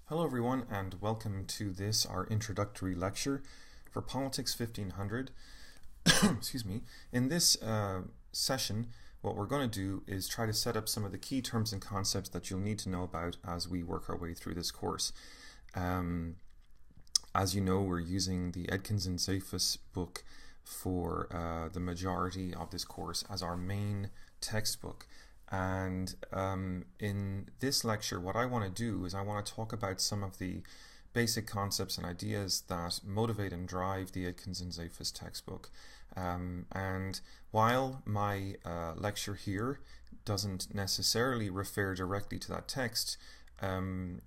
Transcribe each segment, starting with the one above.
Hello everyone and welcome to this, our introductory lecture for Politics 1500. Excuse me. In this session, what we're going to do is try to set up some of the key terms and concepts that you'll need to know about as we work our way through this course. As you know, we're using the Edkins and Zafis book for the majority of this course as our main textbook. And in this lecture, what I want to do is I want to talk about some of the basic concepts and ideas that motivate and drive the Edkins and Zafis textbook. And while my lecture here doesn't necessarily refer directly to that text,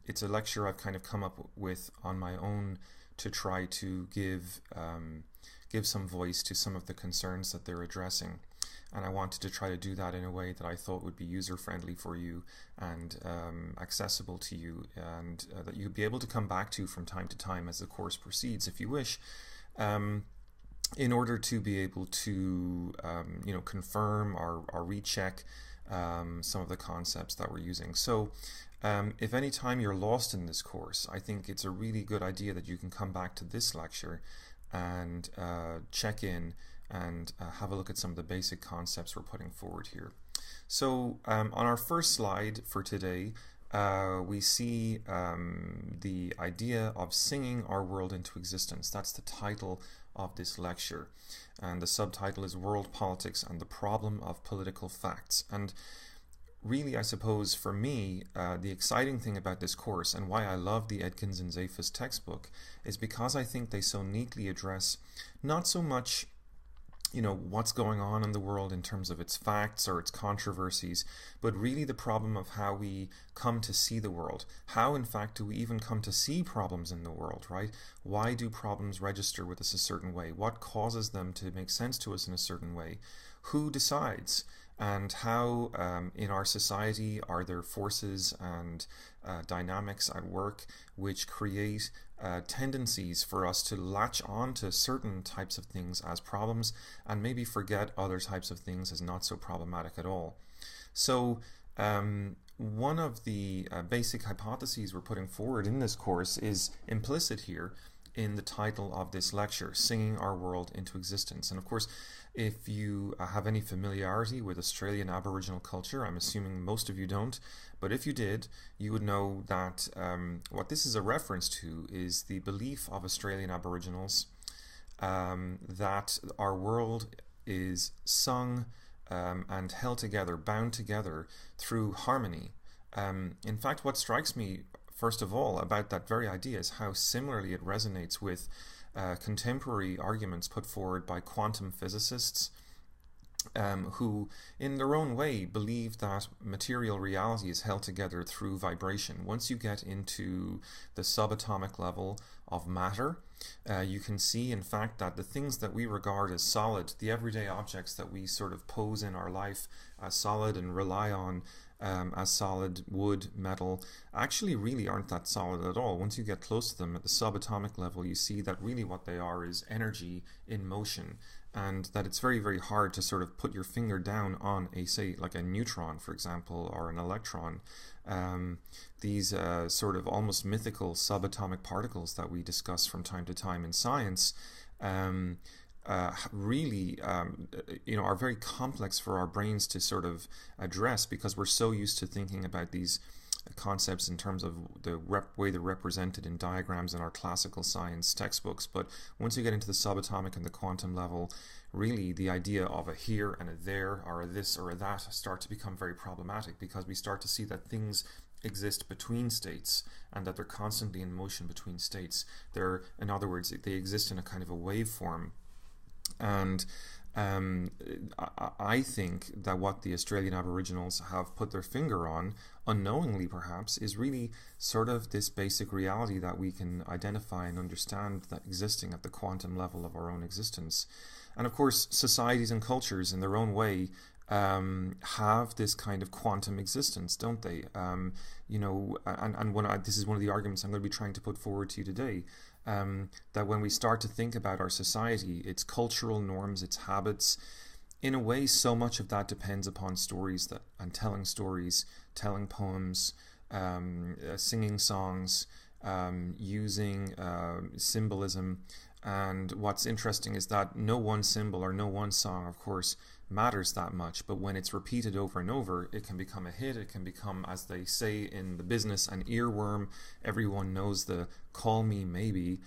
it's a lecture I've kind of come up with on my own to try to give some voice to some of the concerns that they're addressing. And I wanted to try to do that in a way that I thought would be user-friendly for you and accessible to you, and that you'd be able to come back to from time to time as the course proceeds, if you wish, in order to be able to confirm or recheck some of the concepts that we're using. So if any time you're lost in this course, I think it's a really good idea that you can come back to this lecture and check in and have a look at some of the basic concepts we're putting forward here. So on our first slide for today, we see the idea of singing our world into existence. That's the title of this lecture. And the subtitle is World Politics and the Problem of Political Facts. And really, I suppose, for me, the exciting thing about this course and why I love the Edkins and Zafis textbook is because I think they so neatly address not so much what's going on in the world in terms of its facts or its controversies, but really the problem of how we come to see the world. How, in fact, do we even come to see problems in the world, right? Why do problems register with us a certain way? What causes them to make sense to us in a certain way? Who decides? And how in our society are there forces and dynamics at work which create tendencies for us to latch on to certain types of things as problems and maybe forget other types of things as not so problematic at all. So one of the basic hypotheses we're putting forward in this course is implicit here in the title of this lecture, Singing Our World into Existence. And of course, if you have any familiarity with Australian Aboriginal culture, I'm assuming most of you don't, but if you did, you would know that what this is a reference to is the belief of Australian Aboriginals that our world is sung and held together, bound together through harmony. In fact, what strikes me first of all about that very idea is how similarly it resonates with contemporary arguments put forward by quantum physicists who in their own way believe that material reality is held together through vibration. Once you get into the subatomic level of matter, you can see in fact that the things that we regard as solid, the everyday objects that we sort of pose in our life as solid and rely on as solid, wood, metal, actually really aren't that solid at all. Once you get close to them at the subatomic level, you see that really what they are is energy in motion, and that it's very, very hard to sort of put your finger down on a, say, like a neutron, for example, or an electron. These sort of almost mythical subatomic particles that we discuss from time to time in science really are very complex for our brains to sort of address, because we're so used to thinking about these concepts in terms of the way they're represented in diagrams in our classical science textbooks. But once you get into the subatomic and the quantum level, really the idea of a here and a there or a this or a that start to become very problematic, because we start to see that things exist between states and that they're constantly in motion between states. They're, in other words, they exist in a kind of a waveform. And I think that what the Australian Aboriginals have put their finger on, unknowingly perhaps, is really sort of this basic reality that we can identify and understand that existing at the quantum level of our own existence. And of course, societies and cultures in their own way have this kind of quantum existence, don't they? And this is one of the arguments I'm going to be trying to put forward to you today. That when we start to think about our society, its cultural norms, its habits, in a way, so much of that depends upon stories and telling stories, telling poems, singing songs, using symbolism. And what's interesting is that no one symbol or no one song, of course, matters that much, but when it's repeated over and over, it can become a hit. It can become, as they say in the business, an earworm. Everyone knows the "Call Me Maybe"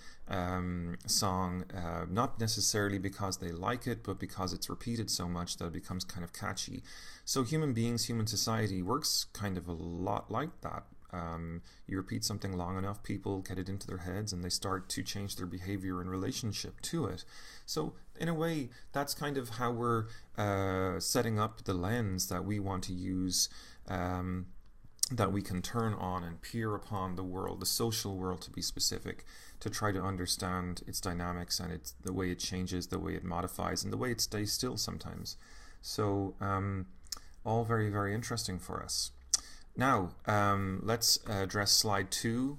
song, not necessarily because they like it, but because it's repeated so much that it becomes kind of catchy. So human beings, human society works kind of a lot like that. You repeat something long enough, people get it into their heads and they start to change their behavior in relationship to it. So in a way, that's kind of how we're setting up the lens that we want to use, that we can turn on and peer upon the world, the social world to be specific, to try to understand its dynamics and the way it changes, the way it modifies, and the way it stays still sometimes. So all very, very interesting for us. Now, let's address slide 2,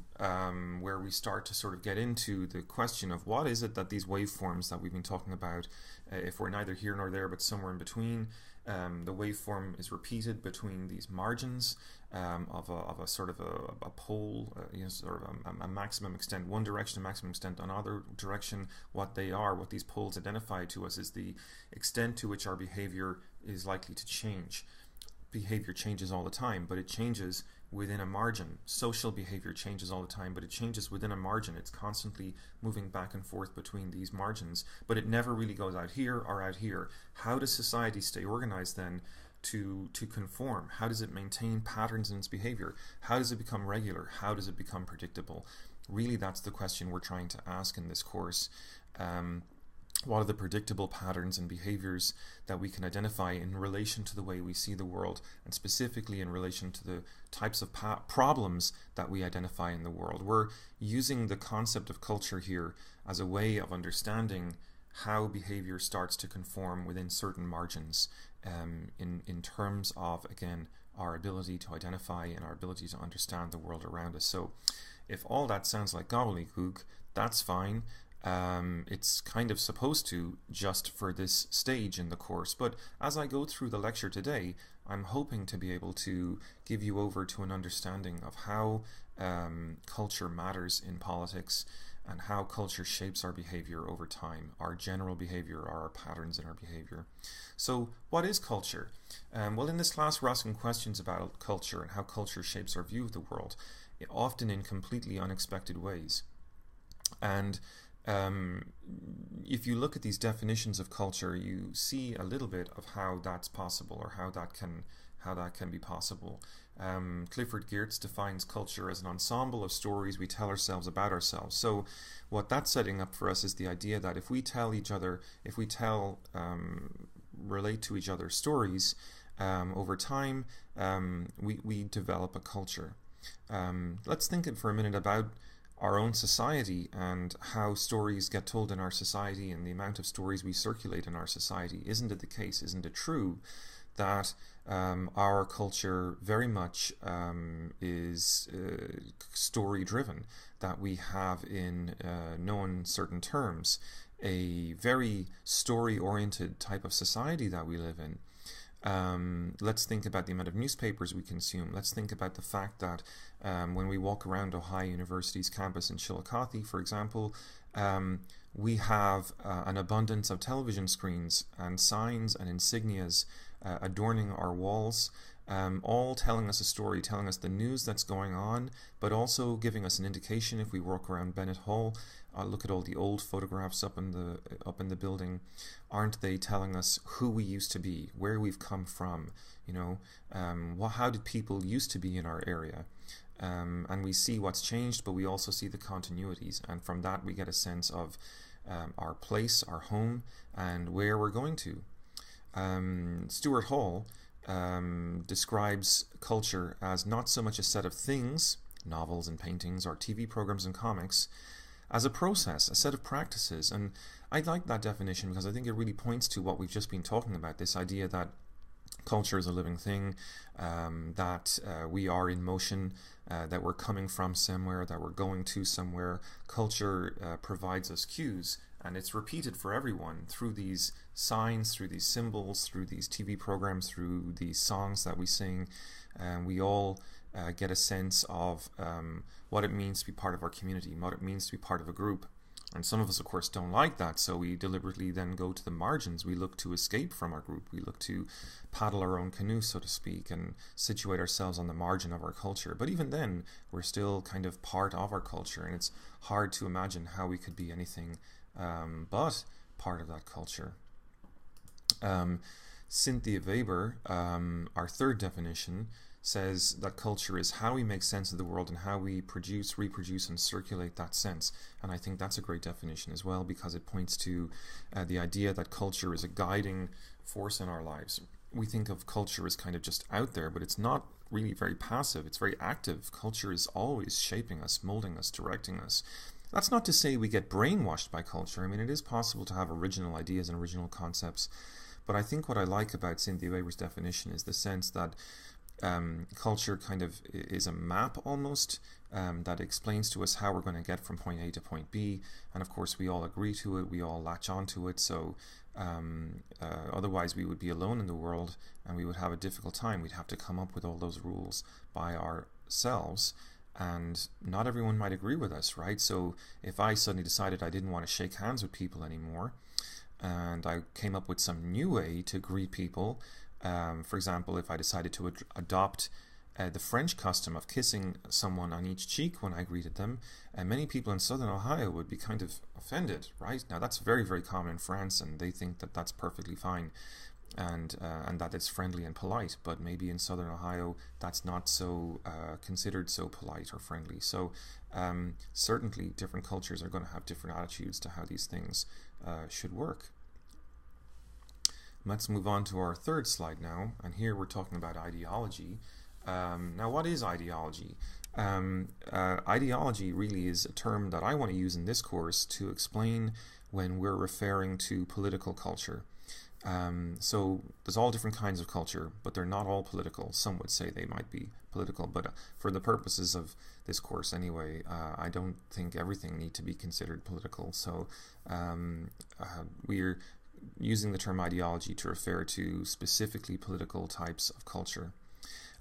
where we start to sort of get into the question of what is it that these waveforms that we've been talking about, if we're neither here nor there but somewhere in between, the waveform is repeated between these margins of a sort of a pole, sort of a maximum extent one direction, a maximum extent another direction. What they are, what these poles identify to us, is the extent to which our behavior is likely to change. Behavior changes all the time, but it changes within a margin. Social behavior changes all the time, but it changes within a margin. It's constantly moving back and forth between these margins, but it never really goes out here or out here. How does society stay organized then to conform? How does it maintain patterns in its behavior? How does it become regular? How does it become predictable? Really, that's the question we're trying to ask in this course. What are the predictable patterns and behaviors that we can identify in relation to the way we see the world, and specifically in relation to the types of problems that we identify in the world? We're using the concept of culture here as a way of understanding how behavior starts to conform within certain margins, in terms of, again, our ability to identify and our ability to understand the world around us. So if all that sounds like gobbledygook, that's fine. It's kind of supposed to, just for this stage in the course, but as I go through the lecture today, I'm hoping to be able to give you over to an understanding of how culture matters in politics and how culture shapes our behavior over time, our general behavior, our patterns in our behavior. So what is culture? Well, in this class we're asking questions about culture and how culture shapes our view of the world, often in completely unexpected ways. And if you look at these definitions of culture, you see a little bit of how that's possible, or how that can be possible. Clifford Geertz defines culture as an ensemble of stories we tell ourselves about ourselves. So what that's setting up for us is the idea that if we relate to each other stories, over time, we develop a culture. Let's think for a minute about our own society and how stories get told in our society and the amount of stories we circulate in our society. Isn't it the case, isn't it true that our culture very much is story driven, that we have, in no uncertain terms, a very story oriented type of society that we live in? Let's think about the amount of newspapers we consume. Let's think about the fact that when we walk around Ohio University's campus in Chillicothe, for example, we have an abundance of television screens and signs and insignias adorning our walls, all telling us a story, telling us the news that's going on, but also giving us an indication. If we walk around Bennett Hall, look at all the old photographs up in the building. Aren't they telling us who we used to be, where we've come from? How did people used to be in our area? And we see what's changed, but we also see the continuities, and from that we get a sense of our place, our home, and where we're going to. Stuart Hall describes culture as not so much a set of things, novels and paintings, or TV programs and comics, as a process, a set of practices. And I like that definition because I think it really points to what we've just been talking about, this idea that culture is a living thing, that we are in motion, that we're coming from somewhere, that we're going to somewhere. Culture provides us cues, and it's repeated for everyone through these signs, through these symbols, through these TV programs, through these songs that we sing. We all get a sense of what it means to be part of our community, what it means to be part of a group. And some of us, of course, don't like that, so we deliberately then go to the margins. We look to escape from our group. We look to paddle our own canoe, so to speak, and situate ourselves on the margin of our culture. But even then, we're still kind of part of our culture, and it's hard to imagine how we could be anything but part of that culture. Cynthia Weber, our third definition, says that culture is how we make sense of the world and how we produce, reproduce, and circulate that sense. And I think that's a great definition as well, because it points to the idea that culture is a guiding force in our lives. We think of culture as kind of just out there, but it's not really very passive. It's very active. Culture is always shaping us, molding us, directing us. That's not to say we get brainwashed by culture. I mean, it is possible to have original ideas and original concepts. But I think what I like about Cynthia Weber's definition is the sense that culture kind of is a map almost that explains to us how we're going to get from point A to point B, and of course we all agree to it, we all latch onto it, so otherwise we would be alone in the world and we would have a difficult time. We'd have to come up with all those rules by ourselves, and not everyone might agree with us, right? So if I suddenly decided I didn't want to shake hands with people anymore, and I came up with some new way to greet people, for example, if I decided to adopt the French custom of kissing someone on each cheek when I greeted them, many people in Southern Ohio would be kind of offended, right? Now that's very, very common in France, and they think that that's perfectly fine, and that it's friendly and polite. But maybe in Southern Ohio, that's not so considered so polite or friendly. So certainly, different cultures are going to have different attitudes to how these things should work. Let's move on to our third slide now, and here we're talking about ideology. Now, what is ideology? Ideology really is a term that I want to use in this course to explain when we're referring to political culture. So there's all different kinds of culture, but they're not all political. Some would say they might be political, but for the purposes of this course anyway, I don't think everything needs to be considered political. So we're using the term ideology to refer to specifically political types of culture.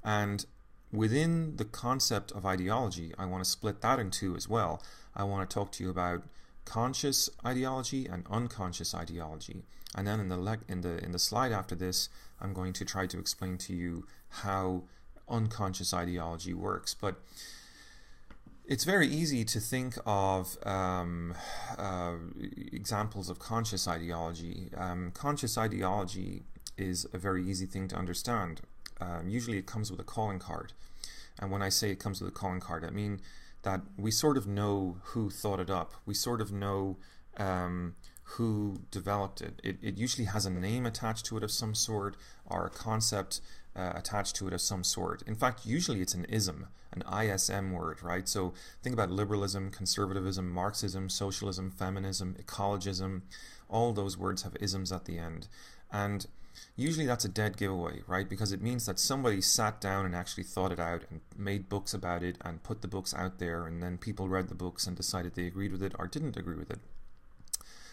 And within the concept of ideology, I want to split that in two as well. I want to talk to you about conscious ideology and unconscious ideology. And then in the slide after this, I'm going to try to explain to you how unconscious ideology works. But it's very easy to think of examples of conscious ideology. Conscious ideology is a very easy thing to understand. Usually it comes with a calling card. And when I say it comes with a calling card, I mean that we sort of know who thought it up. We sort of know who developed it. It usually has a name attached to it of some sort, or a concept attached to it of some sort. In fact, usually it's an ism, an ISM word, right? So think about liberalism, conservatism, Marxism, socialism, feminism, ecologism. All those words have isms at the end. And usually that's a dead giveaway, right? Because it means that somebody sat down and actually thought it out and made books about it and put the books out there, and then people read the books and decided they agreed with it or didn't agree with it.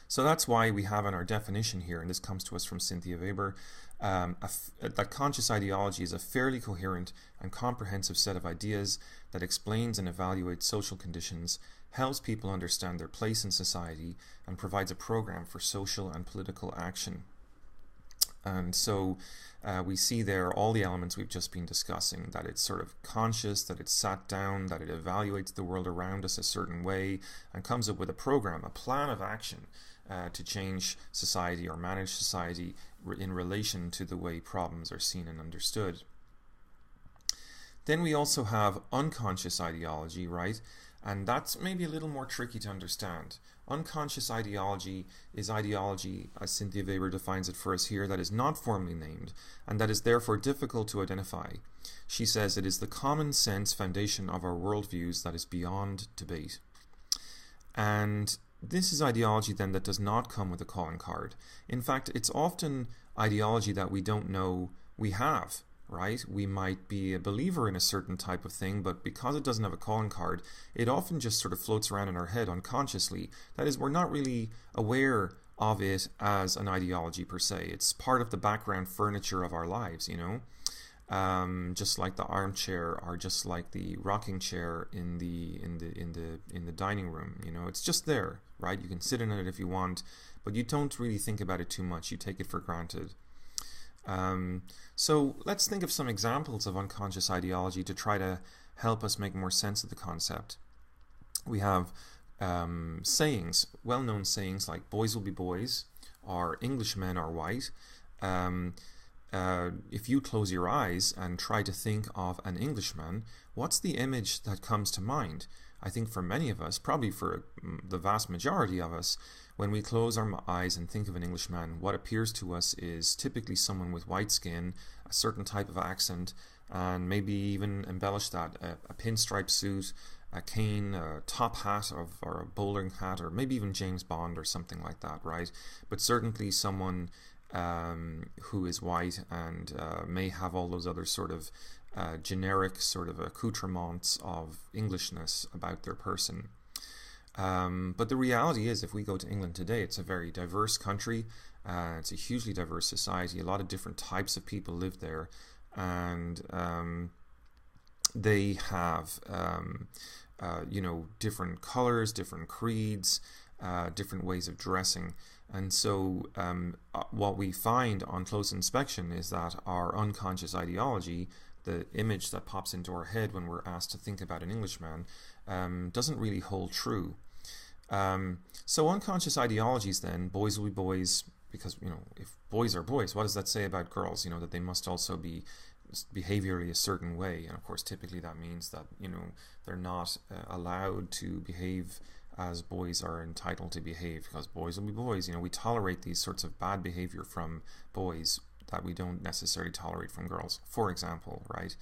So that's why we have in our definition here, and this comes to us from Cynthia Weber, that conscious ideology is a fairly coherent and comprehensive set of ideas that explains and evaluates social conditions, helps people understand their place in society, and provides a program for social and political action. And so we see there all the elements we've just been discussing, that it's sort of conscious, that it's sat down, that it evaluates the world around us a certain way, and comes up with a program, a plan of action to change society or manage society in relation to the way problems are seen and understood. Then we also have unconscious ideology, right? And that's maybe a little more tricky to understand. Unconscious ideology is ideology, as Cynthia Weber defines it for us here, that is not formally named, and that is therefore difficult to identify. She says it is the common sense foundation of our worldviews that is beyond debate. And this is ideology then that does not come with a calling card. In fact, it's often ideology that we don't know we have. Right? We might be a believer in a certain type of thing, but because it doesn't have a calling card, it often just sort of floats around in our head unconsciously. That is, we're not really aware of it as an ideology per se. It's part of the background furniture of our lives, you know? just like the armchair or just like the rocking chair in the dining room. You know, it's just there, right? You can sit in it if you want, but you don't really think about it too much. You take it for granted. So let's think of some examples of unconscious ideology to try to help us make more sense of the concept. We have sayings, well-known sayings like "boys will be boys" or "Englishmen are white." If you close your eyes and try to think of an Englishman, what's the image that comes to mind? I think for many of us, probably for the vast majority of us, when we close our eyes and think of an Englishman, what appears to us is typically someone with white skin, a certain type of accent, and maybe even embellish that, a pinstripe suit, a cane, a top hat or a bowling hat, or maybe even James Bond or something like that, right? But certainly someone who is white and may have all those other sort of generic sort of accoutrements of Englishness about their person. But the reality is, if we go to England today, it's a very diverse country. It's a hugely diverse society. A lot of different types of people live there, and they have different colors, different creeds, different ways of dressing. And so what we find on close inspection is that our unconscious ideology, the image that pops into our head when we're asked to think about an Englishman, doesn't really hold true. So unconscious ideologies then, boys will be boys, because, you know, if boys are boys, what does that say about girls? You know, that they must also be behaviorally a certain way. And of course, typically that means that, you know, they're not allowed to behave as boys are entitled to behave, because boys will be boys. You know, we tolerate these sorts of bad behavior from boys that we don't necessarily tolerate from girls, for example, right?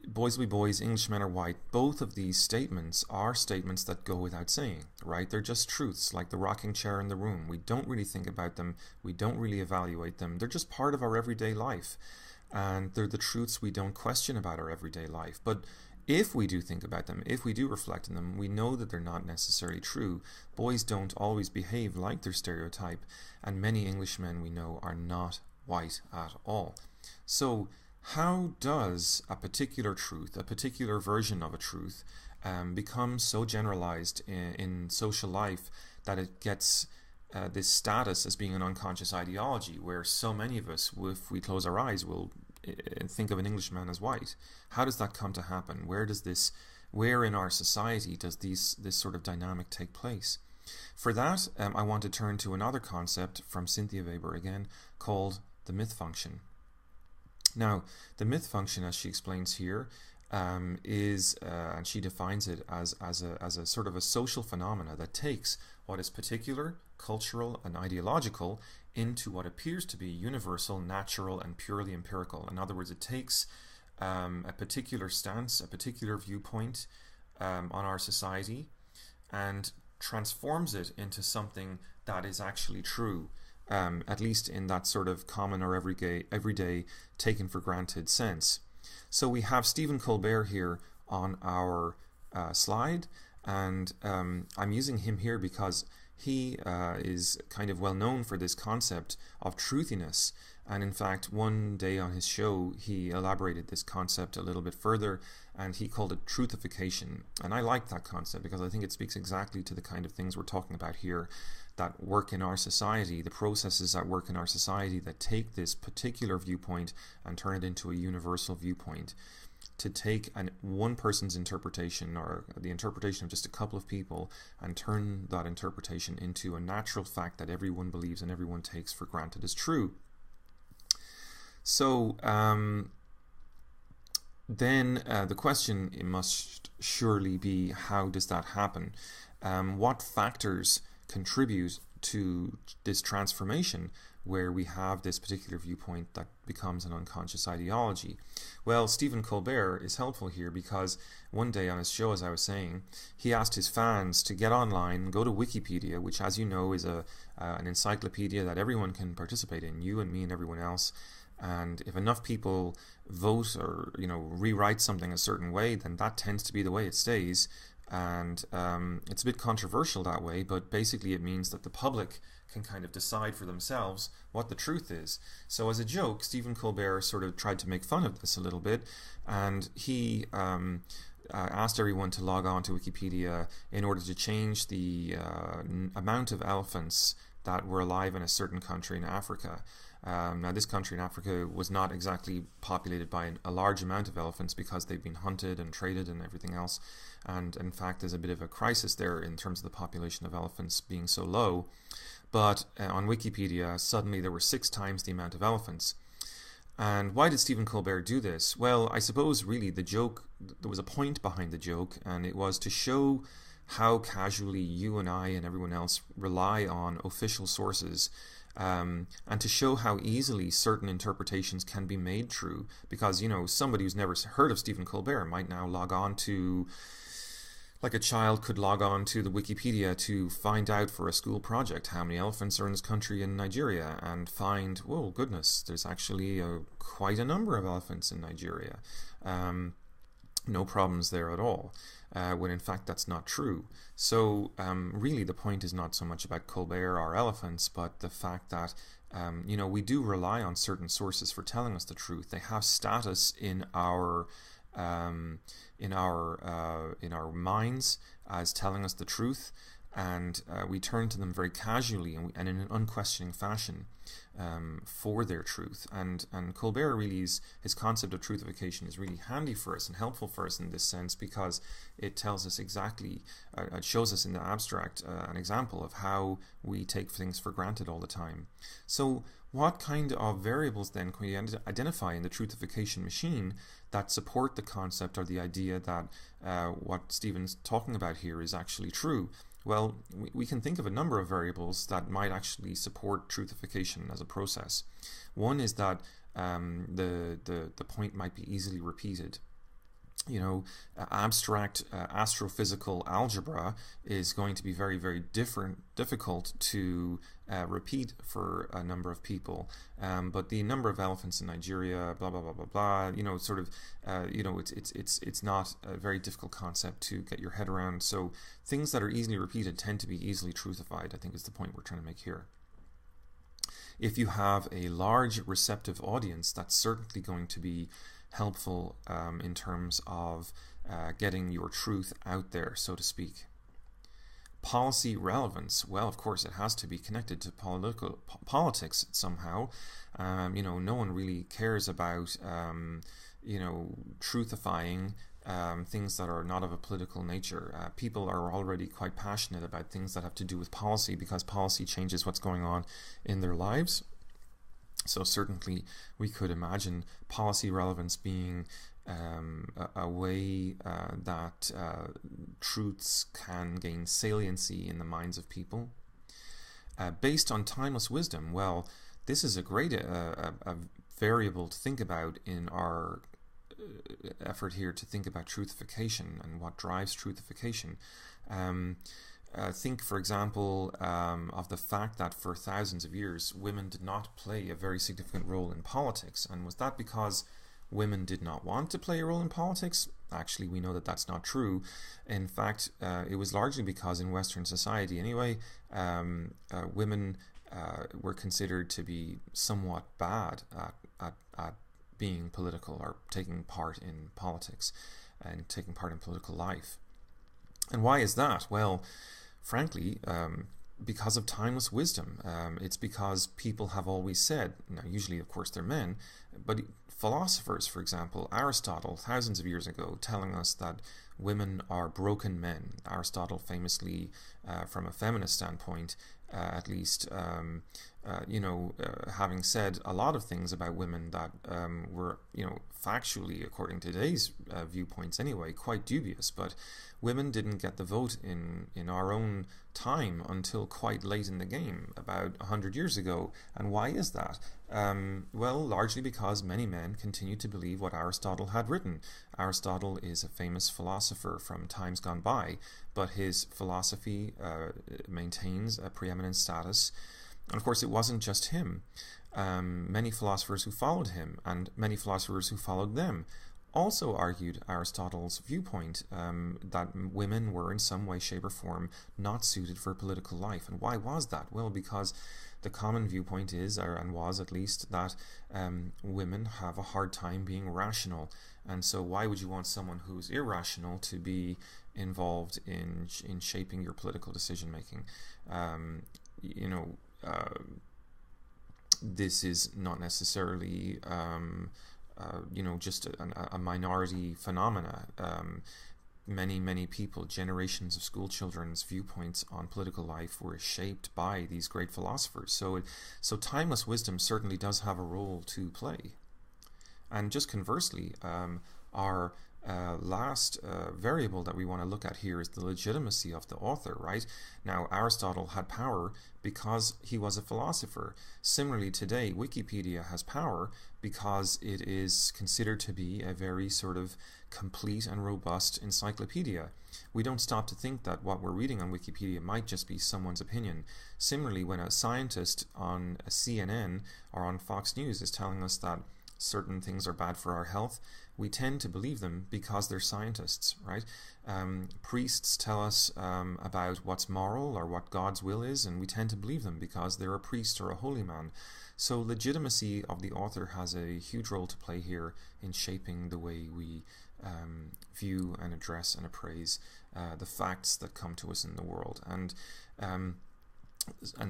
Boys will be boys, Englishmen are white. Both of these statements are statements that go without saying, right? They're just truths, like the rocking chair in the room. We don't really think about them. We don't really evaluate them. They're just part of our everyday life. And they're the truths we don't question about our everyday life. But if we do think about them, if we do reflect on them, we know that they're not necessarily true. Boys don't always behave like their stereotype, and many Englishmen we know are not white at all. So how does a particular truth, a particular version of a truth, become so generalized in social life that it gets this status as being an unconscious ideology, where so many of us, if we close our eyes, will think of an Englishman as white? How does that come to happen? Where in our society does this sort of dynamic take place? For that, I want to turn to another concept from Cynthia Weber again, called the myth function. Now, the myth function, as she explains here, is, and she defines it as a sort of a social phenomena that takes what is particular, cultural, and ideological into what appears to be universal, natural, and purely empirical. In other words, it takes a particular stance, a particular viewpoint on our society, and transforms it into something that is actually true, at least in that sort of common or everyday taken for granted sense. So we have Stephen Colbert here on our slide, and I'm using him here because he is kind of well known for this concept of truthiness. And in fact, one day on his show, he elaborated this concept a little bit further, and he called it truthification. And I like that concept because I think it speaks exactly to the kind of things we're talking about here that work in our society, the processes that work in our society that take this particular viewpoint and turn it into a universal viewpoint. To take one person's interpretation, or the interpretation of just a couple of people, and turn that interpretation into a natural fact that everyone believes and everyone takes for granted as true. So then the question must surely be, how does that happen? What factors contribute to this transformation where we have this particular viewpoint that becomes an unconscious ideology? Well, Stephen Colbert is helpful here because one day on his show, as I was saying, he asked his fans to get online and go to Wikipedia, which, as you know, is an encyclopedia that everyone can participate in, you and me and everyone else. And if enough people vote or, you know, rewrite something a certain way, then that tends to be the way it stays. And it's a bit controversial that way, but basically it means that the public can kind of decide for themselves what the truth is. So as a joke, Stephen Colbert sort of tried to make fun of this a little bit, and he asked everyone to log on to Wikipedia in order to change the amount of elephants that were alive in a certain country in Africa. Now, this country in Africa was not exactly populated by a large amount of elephants because they've been hunted and traded and everything else. And in fact, there's a bit of a crisis there in terms of the population of elephants being so low. But on Wikipedia, suddenly there were 6 times the amount of elephants. And why did Stephen Colbert do this? Well, I suppose really the joke, there was a point behind the joke, and it was to show how casually you and I and everyone else rely on official sources, and to show how easily certain interpretations can be made true. Because, you know, somebody who's never heard of Stephen Colbert might now log on to, like a child could log on to the Wikipedia to find out for a school project how many elephants are in this country in Nigeria, and find, whoa, goodness, there's actually quite a number of elephants in Nigeria. No problems there at all, when in fact that's not true. So really the point is not so much about Colbert or elephants, but the fact that you know, we do rely on certain sources for telling us the truth. They have status in our minds as telling us the truth, and we turn to them very casually and in an unquestioning fashion for their truth. And Colbert really his concept of truthification is really handy for us and helpful for us in this sense, because it tells us exactly, it shows us in the abstract an example of how we take things for granted all the time. So what kind of variables then can we identify in the truthification machine that support the concept or the idea that what Stephen's talking about here is actually true? Well, we can think of a number of variables that might actually support truthification as a process. One is that the point might be easily repeated. You know, abstract astrophysical algebra is going to be very, very difficult to repeat for a number of people. But the number of elephants in Nigeria, blah blah blah blah blah. You know, sort of, you know, it's not a very difficult concept to get your head around. So things that are easily repeated tend to be easily truthified, I think is the point we're trying to make here. If you have a large receptive audience, that's certainly going to be helpful in terms of getting your truth out there, so to speak. Policy relevance, well, of course, it has to be connected to politics somehow. You know, no one really cares about, you know, truthifying things that are not of a political nature. People are already quite passionate about things that have to do with policy, because policy changes what's going on in their lives. So certainly we could imagine policy relevance being a way that truths can gain saliency in the minds of people. Based on timeless wisdom, well, this is a great a variable to think about in our effort here to think about truthification and what drives truthification. Think, for example, of the fact that for thousands of years women did not play a very significant role in politics. And was that because women did not want to play a role in politics? Actually, we know that that's not true. In fact, it was largely because in Western society anyway, women were considered to be somewhat bad at being political or taking part in politics and taking part in political life. And why is that? Well, frankly, because of timeless wisdom. It's because people have always said, now usually of course they're men, but philosophers, for example, Aristotle, thousands of years ago, telling us that women are broken men. Aristotle famously, from a feminist standpoint, at least, having said a lot of things about women that were, factually, according to today's viewpoints anyway, quite dubious. But women didn't get the vote in our own time until quite late in the game, about 100 years ago. And why is that? Well, largely because many men continue to believe what Aristotle had written. Aristotle is a famous philosopher from times gone by, but his philosophy maintains a preeminent status. And of course, it wasn't just him. Many philosophers who followed him and many philosophers who followed them also argued Aristotle's viewpoint that women were in some way, shape, or form not suited for political life. And why was that? Well, because the common viewpoint is, and was at least, that women have a hard time being rational. And so why would you want someone who's irrational to be involved in shaping your political decision making? This is not necessarily just a minority phenomena. Many people, generations of school children's viewpoints on political life were shaped by these great philosophers. So timeless wisdom certainly does have a role to play. And just conversely, our last variable that we want to look at here is the legitimacy of the author, right? Now, Aristotle had power because he was a philosopher. Similarly, today, Wikipedia has power because it is considered to be a very sort of complete and robust encyclopedia. We don't stop to think that what we're reading on Wikipedia might just be someone's opinion. Similarly, when a scientist on a CNN or on Fox News is telling us that certain things are bad for our health, we tend to believe them because they're scientists, right? Priests tell us about what's moral or what God's will is, and we tend to believe them because they're a priest or a holy man. So legitimacy of the author has a huge role to play here in shaping the way we view and address and appraise the facts that come to us in the world. And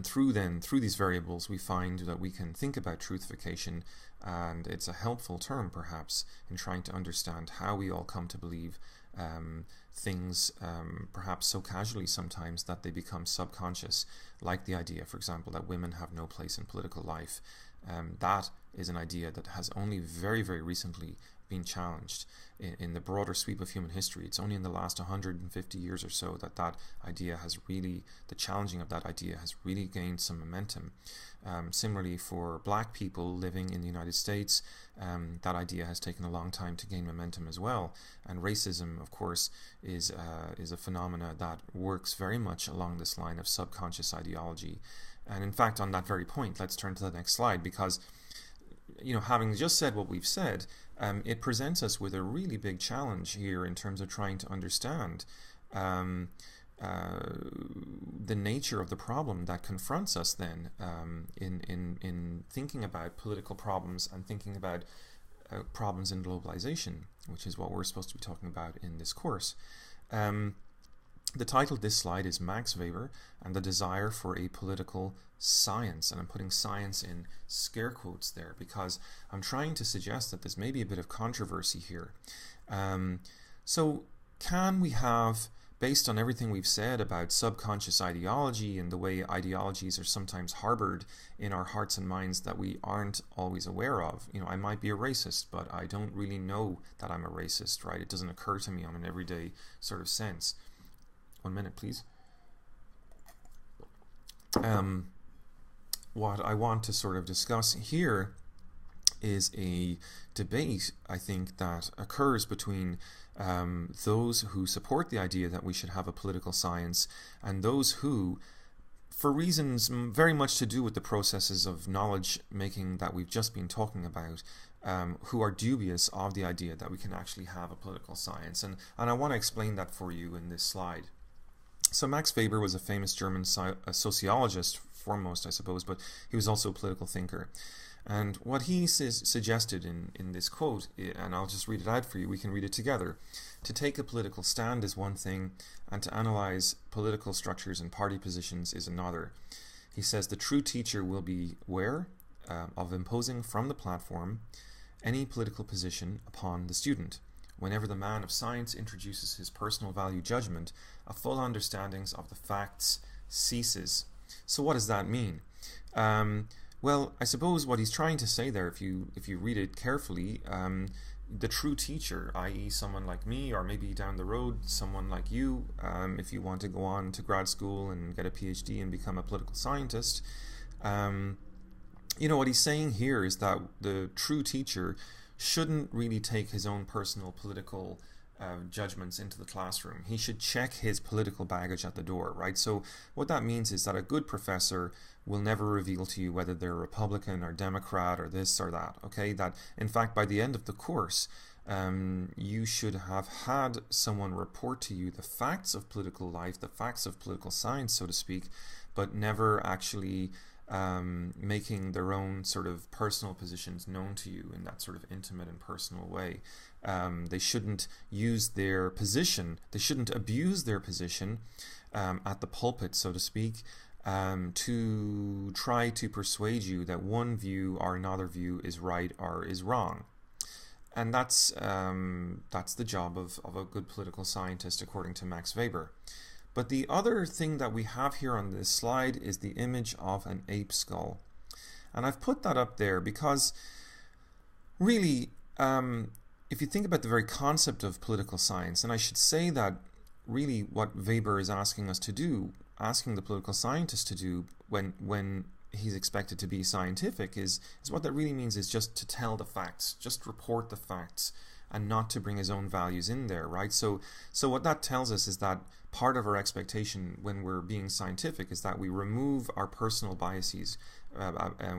through these variables, we find that we can think about truthification, and it's a helpful term perhaps in trying to understand how we all come to believe things perhaps so casually sometimes that they become subconscious, like the idea, for example, that women have no place in political life. That is an idea that has only very, very recently been challenged in the broader sweep of human history. It's only in the last 150 years or so that idea has really, the challenging of that idea has really gained some momentum. Similarly, for black people living in the United States, that idea has taken a long time to gain momentum as well. And racism, of course, is a phenomena that works very much along this line of subconscious ideology. And in fact, on that very point, let's turn to the next slide, because having just said what we've said, it presents us with a really big challenge here in terms of trying to understand the nature of the problem that confronts us then in thinking about political problems and thinking about problems in globalization, which is what we're supposed to be talking about in this course. The title of this slide is Max Weber and the Desire for a Political Science, and I'm putting science in scare quotes there because I'm trying to suggest that there's maybe a bit of controversy here. So can we have, based on everything we've said about subconscious ideology and the way ideologies are sometimes harbored in our hearts and minds that we aren't always aware of, I might be a racist, but I don't really know that I'm a racist, right? It doesn't occur to me on an everyday sort of sense. 1 minute, please. What I want to sort of discuss here is a debate, I think, that occurs between those who support the idea that we should have a political science and those who, for reasons very much to do with the processes of knowledge making that we've just been talking about, who are dubious of the idea that we can actually have a political science. And I want to explain that for you in this slide. So Max Weber was a famous German sociologist, foremost, I suppose, but he was also a political thinker. And what he suggested in this quote, and I'll just read it out for you, we can read it together. To take a political stand is one thing, and to analyze political structures and party positions is another. He says the true teacher will beware of imposing from the platform any political position upon the student. Whenever the man of science introduces his personal value judgment, a full understanding of the facts ceases. So what does that mean? Well, I suppose what he's trying to say there, if you read it carefully, the true teacher, i.e. someone like me, or maybe down the road, someone like you, if you want to go on to grad school and get a PhD and become a political scientist, what he's saying here is that the true teacher shouldn't really take his own personal political judgments into the classroom. He should check his political baggage at the door, right? So what that means is that a good professor will never reveal to you whether they're Republican or Democrat or this or that, okay? That, in fact, by the end of the course, You should have had someone report to you the facts of political life, the facts of political science, so to speak, but never actually making their own sort of personal positions known to you in that sort of intimate and personal way. They shouldn't use their position, they shouldn't abuse their position at the pulpit, so to speak, to try to persuade you that one view or another view is right or is wrong. And that's the job of a good political scientist, according to Max Weber. But the other thing that we have here on this slide is the image of an ape skull. And I've put that up there because really, if you think about the very concept of political science, and I should say that really what Weber is asking us to do, asking the political scientist to do when he's expected to be scientific is what that really means is just to tell the facts, just report the facts, and not to bring his own values in there, right? So what that tells us is that part of our expectation when we're being scientific is that we remove our personal biases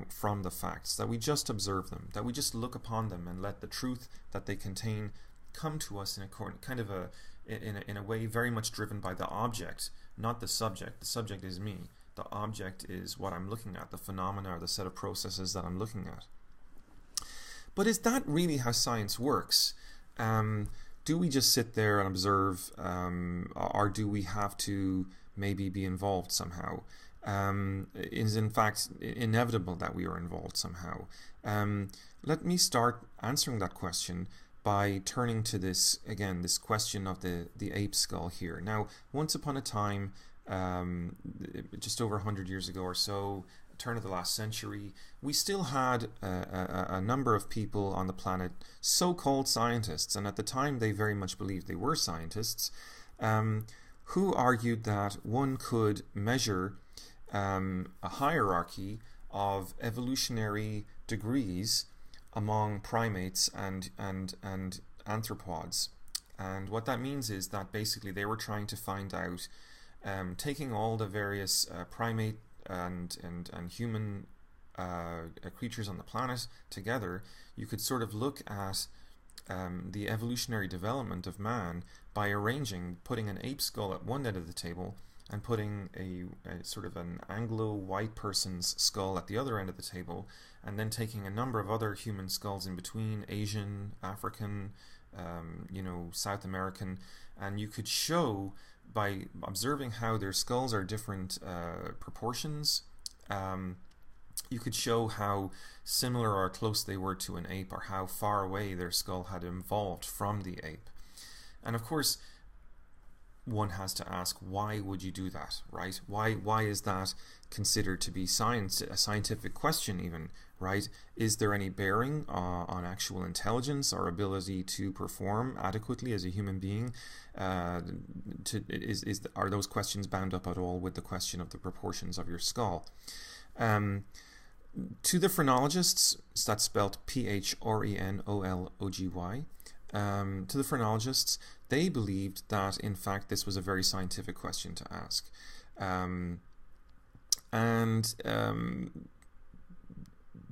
from the facts, that we just observe them, that we just look upon them and let the truth that they contain come to us in a way very much driven by the object, not the subject. The subject is me. The object is what I'm looking at, the phenomena or the set of processes that I'm looking at. But is that really how science works? Do we just sit there and observe, or do we have to maybe be involved somehow? It is in fact inevitable that we are involved somehow. Let me start answering that question by turning to this question of the ape skull here. Now, once upon a time, just over 100 years ago or so, turn of the last century, we still had a number of people on the planet, so-called scientists, and at the time they very much believed they were scientists, who argued that one could measure a hierarchy of evolutionary degrees among primates and anthropods. And what that means is that basically they were trying to find out, taking all the various primate and human creatures on the planet together, you could sort of look at the evolutionary development of man by putting an ape skull at one end of the table and putting a sort of an Anglo-white person's skull at the other end of the table, and then taking a number of other human skulls in between, Asian, African, South American, and you could show by observing how their skulls are different proportions, you could show how similar or close they were to an ape, or how far away their skull had evolved from the ape. And of course, one has to ask, why would you do that, right? Why is that considered to be a scientific question even, right? Is there any bearing on actual intelligence or ability to perform adequately as a human being? Are those questions bound up at all with the question of the proportions of your skull? To the phrenologists, that's spelled Phrenology, to the phrenologists, they believed that in fact this was a very scientific question to ask.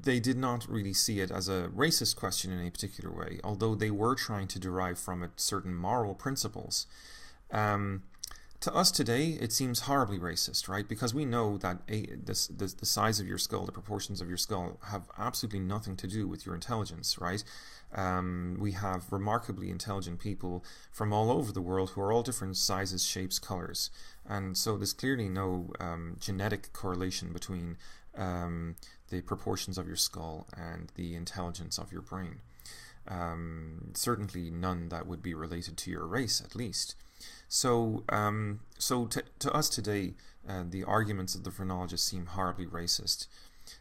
They did not really see it as a racist question in a particular way, although they were trying to derive from it certain moral principles. To us today, it seems horribly racist, right? Because we know that the size of your skull, the proportions of your skull, have absolutely nothing to do with your intelligence, right? We have remarkably intelligent people from all over the world who are all different sizes, shapes, colors. And so there's clearly no genetic correlation between the proportions of your skull and the intelligence of your brain. Certainly none that would be related to your race, at least. So to us today, the arguments of the phrenologists seem horribly racist.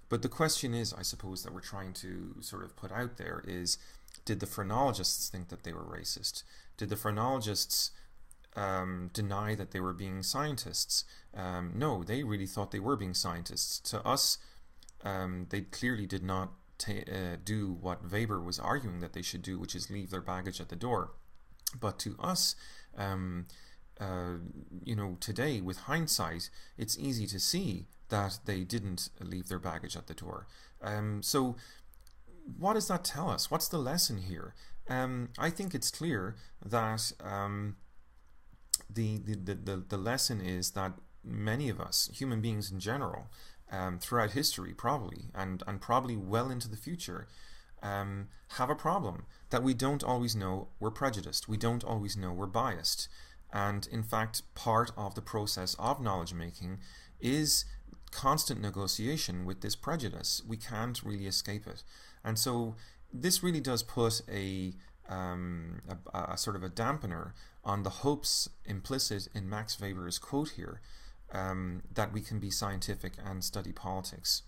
But the question is, I suppose, that we're trying to sort of put out there is, did the phrenologists think that they were racist? Did the phrenologists deny that they were being scientists? No, they really thought they were being scientists. To us, they clearly did not do what Weber was arguing that they should do, which is leave their baggage at the door. But to us, today, with hindsight, it's easy to see that they didn't leave their baggage at the door. So what does that tell us? What's the lesson here? I think it's clear that the lesson is that many of us, human beings in general, throughout history probably, and probably well into the future, have a problem that we don't always know we're prejudiced, we don't always know we're biased. And in fact, part of the process of knowledge making is constant negotiation with this prejudice. We can't really escape it. And so this really does put a sort of a dampener on the hopes implicit in Max Weber's quote here, that we can be scientific and study politics.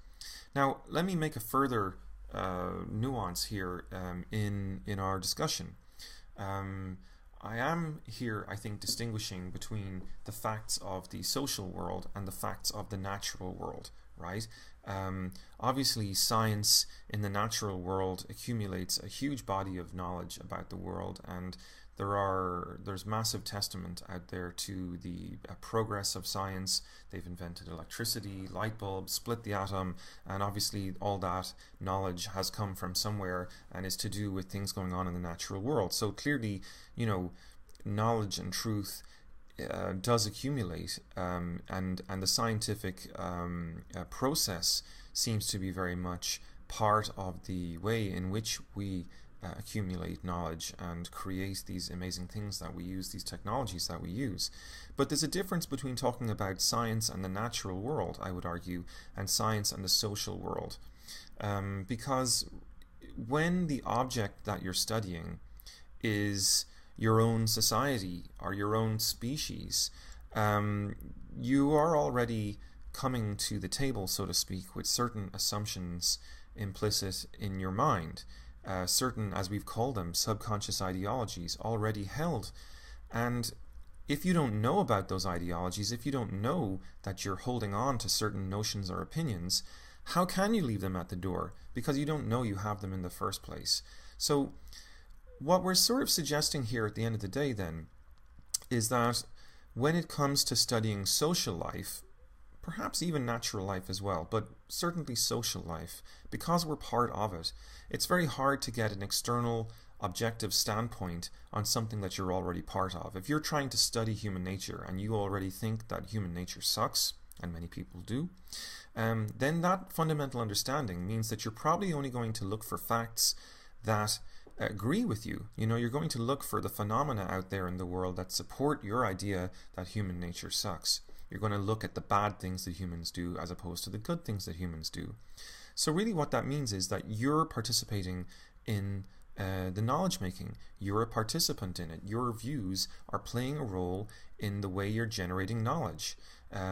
Now, let me make a further nuance here in our discussion. I am here, I think, distinguishing between the facts of the social world and the facts of the natural world, right? Obviously, science in the natural world accumulates a huge body of knowledge about the world, and there's massive testament out there to the progress of science. They've invented electricity, light bulbs, split the atom, and obviously all that knowledge has come from somewhere and is to do with things going on in the natural world. So clearly, knowledge and truth does accumulate, and the scientific process seems to be very much part of the way in which we accumulate knowledge and create these amazing things that we use, these technologies that we use. But there's a difference between talking about science and the natural world, I would argue, and science and the social world. Because when the object that you're studying is your own society or your own species, you are already coming to the table, so to speak, with certain assumptions implicit in your mind. Certain, as we've called them, subconscious ideologies already held. And if you don't know about those ideologies, if you don't know that you're holding on to certain notions or opinions, how can you leave them at the door? Because you don't know you have them in the first place. So what we're sort of suggesting here at the end of the day then is that when it comes to studying social life, perhaps even natural life as well, but certainly social life, because we're part of it, it's very hard to get an external, objective standpoint on something that you're already part of. If you're trying to study human nature and you already think that human nature sucks, and many people do, then that fundamental understanding means that you're probably only going to look for facts that agree with you. You're going to look for the phenomena out there in the world that support your idea that human nature sucks. You're going to look at the bad things that humans do as opposed to the good things that humans do. So really what that means is that you're participating in the knowledge making. You're a participant in it. Your views are playing a role in the way you're generating knowledge,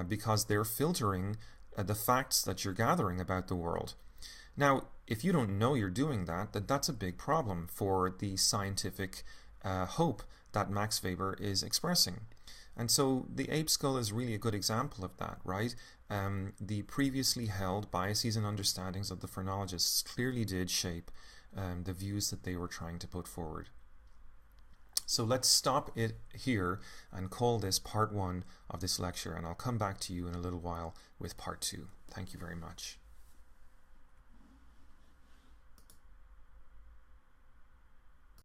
because they're filtering the facts that you're gathering about the world. Now, if you don't know you're doing that, that's a big problem for the scientific hope that Max Weber is expressing. And so the ape skull is really a good example of that, right? The previously held biases and understandings of the phrenologists clearly did shape the views that they were trying to put forward. So let's stop it here and call this part 1 of this lecture, and I'll come back to you in a little while with part 2. Thank you very much.